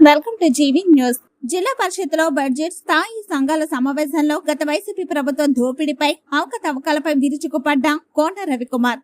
Welcome to GV news. జిల్లా పరిషత్లో budget స్థాయి సంఘాల సమావేశంలో గత వైసీపీ ప్రభుత్వం దోపిడీపై అవకతవకలపై విరుచుకుపడ్డ కోన రవికుమార్.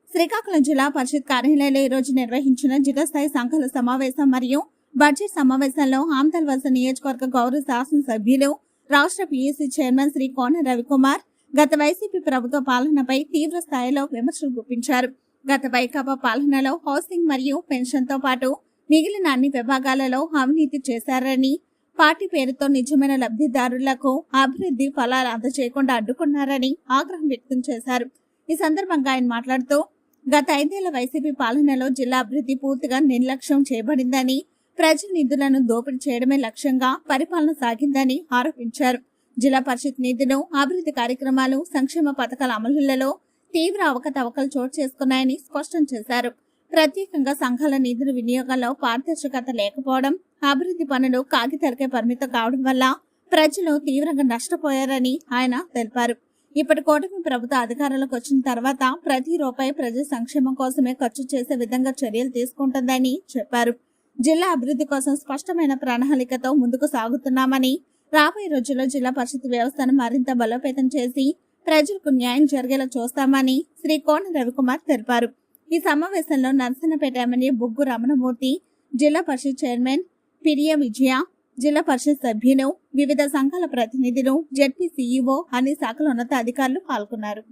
శ్రీకాకుళం జిల్లా పరిషత్ కార్యాలయంలో ఈ రోజు నిర్వహించిన జిల్లా స్థాయి సంఘాల సమావేశం మరియు బడ్జెట్ సమావేశంలో ఆమతలవలస నియోజకవర్గ గౌరవ శాసనసభ్యులు రాష్ట్ర పీఏసీ చైర్మన్ శ్రీ కోన రవికుమార్ గత వైసీపీ ప్రభుత్వ పాలనపై తీవ్ర స్థాయిలో విమర్శలు గుప్పించారు. గత వైకాపా పాలనలో హౌసింగ్ మరియు పెన్షన్ తో పాటు మిగిలిన అన్ని విభాగాలలో అవినీతి చేశారని, పార్టీ పేరుతో నిజమైన లబ్ధిదారులకు అభివృద్ధి ఫలాలు అందజేయకుండా అడ్డుకున్నారని ఆగ్రహం వ్యక్తం చేశారు. ఈ సందర్భంగా ఆయన మాట్లాడుతూ గత 5 ఏళ్ల వైసీపీ పాలనలో జిల్లా అభివృద్ధి పూర్తిగా నిర్లక్ష్యం చేయబడిందని, ప్రజల నిధులను దోపిడీ చేయడమే లక్ష్యంగా పరిపాలన సాగిందని ఆరోపించారు. జిల్లా పరిషత్ నిధులు, అభివృద్ధి కార్యక్రమాలు, సంక్షేమ పథకాల అమలులలో తీవ్ర అవకతవకలు చోటు చేసుకున్నాయని స్పష్టం చేశారు. ప్రత్యేకంగా సంఘాల నిధుల వినియోగంలో పారదర్శకత లేకపోవడం, అభివృద్ధి పనులు కాగితాలకే పరిమితం కావడం వల్ల ప్రజలు తీవ్రంగా నష్టపోయారని ఆయన తెలిపారు. ఇప్పటి కూటమి ప్రభుత్వ అధికారంలోకి వచ్చిన తర్వాత ప్రతి రూపాయి ప్రజల సంక్షేమం కోసమే ఖర్చు చేసే విధంగా చర్యలు తీసుకుంటుందని చెప్పారు. జిల్లా అభివృద్ధి కోసం స్పష్టమైన ప్రణాళికతో ముందుకు సాగుతున్నామని, రాబోయే రోజుల్లో జిల్లా పరిషత్ వ్యవస్థను మరింత బలోపేతం చేసి ప్రజలకు న్యాయం జరిగేలా చూస్తామని శ్రీ కోన రవికుమార్ తెలిపారు. ఈ సమావేశంలో నరసన్నపేట ఎమ్మెల్యే బుగ్గు రమణమూర్తి, జిల్లా పరిషత్ చైర్మన్ పిరియ విజయ, జిల్లా పరిషత్ సభ్యులు, వివిధ సంఘాల ప్రతినిధులు, జెడ్పీ సీఈఓ, అన్ని శాఖల ఉన్నత అధికారులు పాల్గొన్నారు.